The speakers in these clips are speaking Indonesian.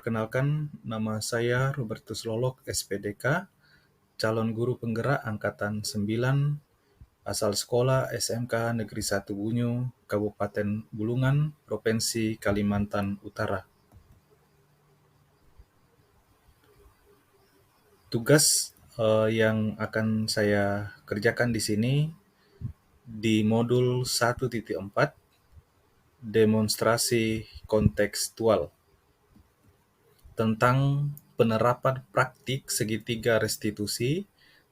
Perkenalkan, nama saya Robertus Lolok, SPDK, calon guru penggerak Angkatan 9, asal sekolah SMK Negeri 1 Bunyu, Kabupaten Bulungan, Provinsi Kalimantan Utara. Tugas yang akan saya kerjakan di sini di modul 1.4, demonstrasi kontekstual, tentang penerapan praktik segitiga restitusi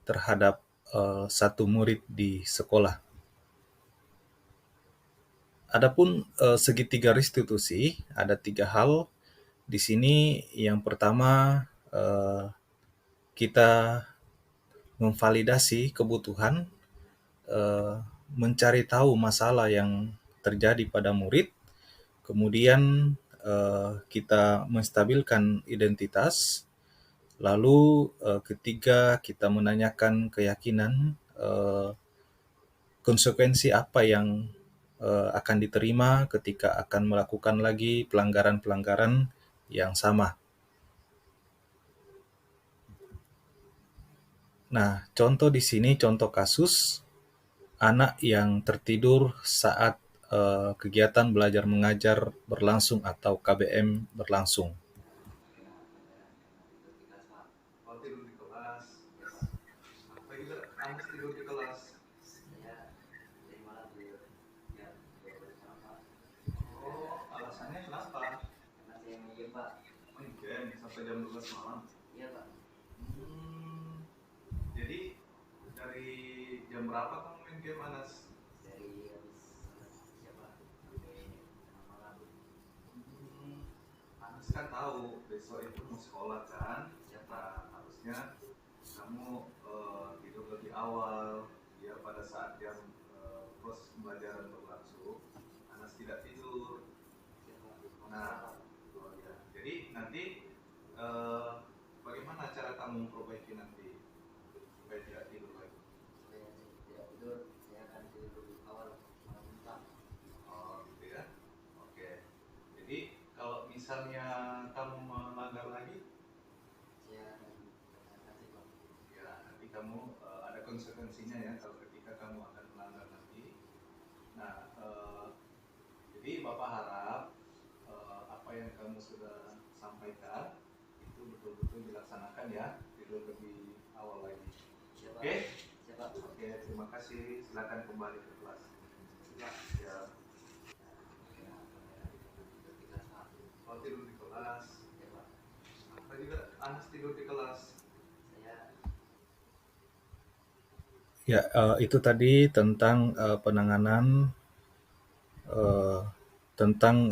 terhadap satu murid di sekolah. Adapun segitiga restitusi ada 3 hal di sini. Yang pertama, kita memvalidasi kebutuhan, mencari tahu masalah yang terjadi pada murid, kemudian kita menstabilkan identitas. Lalu ketiga, kita menanyakan keyakinan, konsekuensi apa yang akan diterima ketika akan melakukan lagi pelanggaran-pelanggaran yang sama. Nah, contoh di sini, contoh kasus anak yang tertidur saat kegiatan belajar mengajar berlangsung atau KBM berlangsung. Oh, tidur di kelas. Apa juga Anas tidur di kelas? Oh, alasannya kenapa? Main game sampai jam 12 malam. Jadi dari jam berapa kamu main game, Anas? Anas kan tahu besok itu mau sekolah kan? Nah, harusnya kamu tidur lebih awal. Ya, pada saat jam proses pembelajaran berlangsung, Anas tidak tidur. Nah, oh ya. Jadi nanti bagaimana cara kamu memperbaiki nanti supaya tidak tidur lagi? Oh, gitu ya. Oke. Jadi kalau misalnya kamu melanggar lagi, ya nanti kamu ada konsekuensinya ya kalau ketika kamu akan melanggar nanti. Nah, jadi Bapak harap apa yang kamu sudah sampaikan itu betul-betul dilaksanakan ya, tidur lebih awal lagi. Oke? Oke, terima kasih. Silakan kembali ke kelas. Ya. Oh, tidur di kelas. Apa juga Anas tidur di kelas? Ya, itu tadi tentang penanganan tentang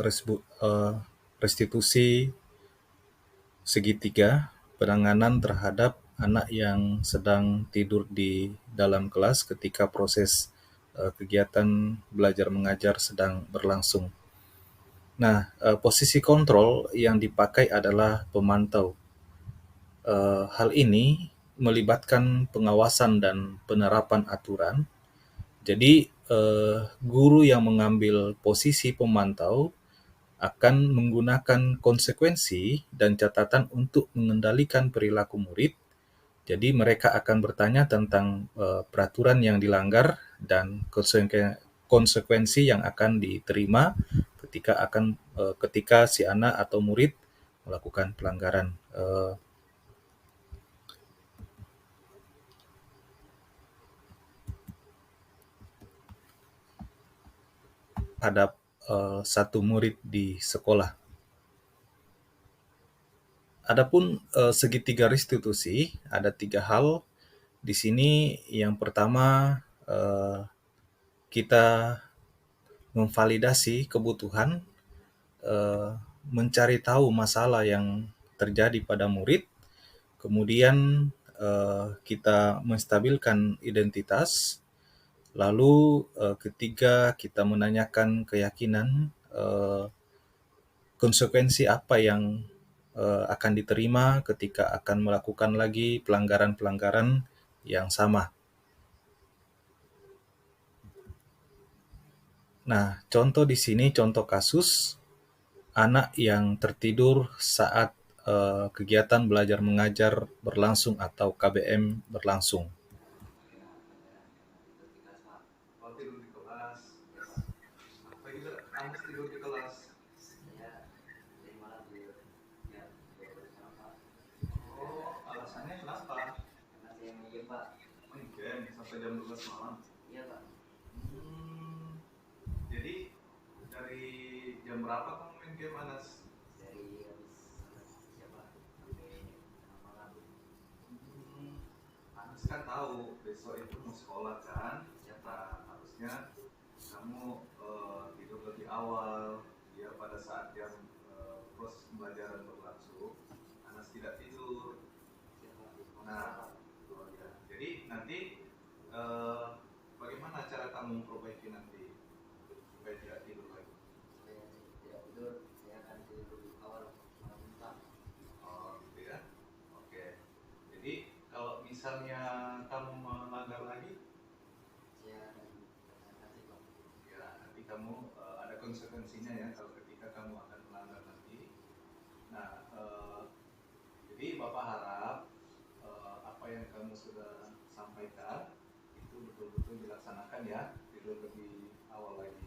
restitusi segitiga, penanganan terhadap anak yang sedang tidur di dalam kelas ketika proses kegiatan belajar mengajar sedang berlangsung. Nah, posisi kontrol yang dipakai adalah pemantau. Hal ini melibatkan pengawasan dan penerapan aturan. Jadi, guru yang mengambil posisi pemantau akan menggunakan konsekuensi dan catatan untuk mengendalikan perilaku murid. Jadi mereka akan bertanya tentang peraturan yang dilanggar dan konsekuensi yang akan diterima ketika si anak atau murid melakukan pelanggaran. Terhadap satu murid di sekolah. Adapun segitiga restitusi ada 3 hal di sini. Yang pertama, kita memvalidasi kebutuhan, mencari tahu masalah yang terjadi pada murid, kemudian kita menstabilkan identitas. Lalu ketiga, kita menanyakan keyakinan, konsekuensi apa yang akan diterima ketika akan melakukan lagi pelanggaran-pelanggaran yang sama. Nah, contoh di sini, contoh kasus anak yang tertidur saat kegiatan belajar mengajar berlangsung atau KBM berlangsung. Oh, tidur di kelas. Apa juga Anas tidur di kelas? Oh, alasannya kenapa? Main game sampai jam 12 malam. Hmm, jadi dari jam berapa kamu main game, Anas? Hmm, Anas kan tahu besok itu mau sekolah kan? Nah, harusnya kamu tidur lebih awal. Ya pada saat jam proses pembelajaran berlangsung, Anas tidak tidur. Nah, oh ya. Jadi nanti eh, bagaimana cara kamu memperbaiki nanti supaya tidak tidur lagi? Oh, gitu ya. Oke. Jadi kalau misalnya kamu melanggar lagi, ya nanti kamu ada konsekuensinya ya kalau ketika kamu akan melanggar nanti. Nah, jadi Bapak harap apa yang kamu sudah sampaikan itu betul-betul dilaksanakan ya, tidur lebih awal lagi.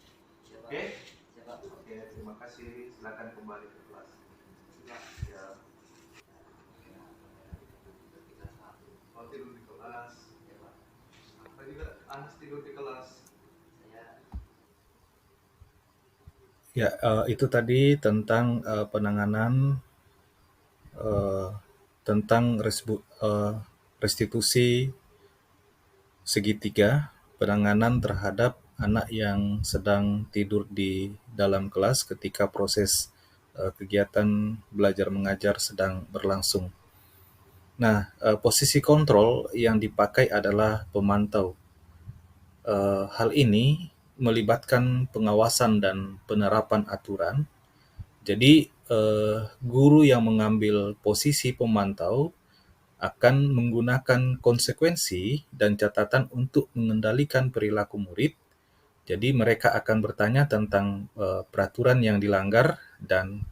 Oke? Oke, terima kasih. Silakan kembali ke kelas. Ya. Oh, tidur di kelas. Apa juga Anas tidur di kelas? Ya, itu tadi tentang penanganan tentang restitusi segitiga, penanganan terhadap anak yang sedang tidur di dalam kelas ketika proses kegiatan belajar mengajar sedang berlangsung. Nah, posisi kontrol yang dipakai adalah pemantau. Hal ini melibatkan pengawasan dan penerapan aturan. Jadi, guru yang mengambil posisi pemantau akan menggunakan konsekuensi dan catatan untuk mengendalikan perilaku murid. Jadi mereka akan bertanya tentang peraturan yang dilanggar dan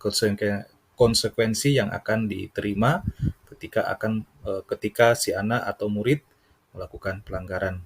konsekuensi yang akan diterima ketika si anak atau murid melakukan pelanggaran.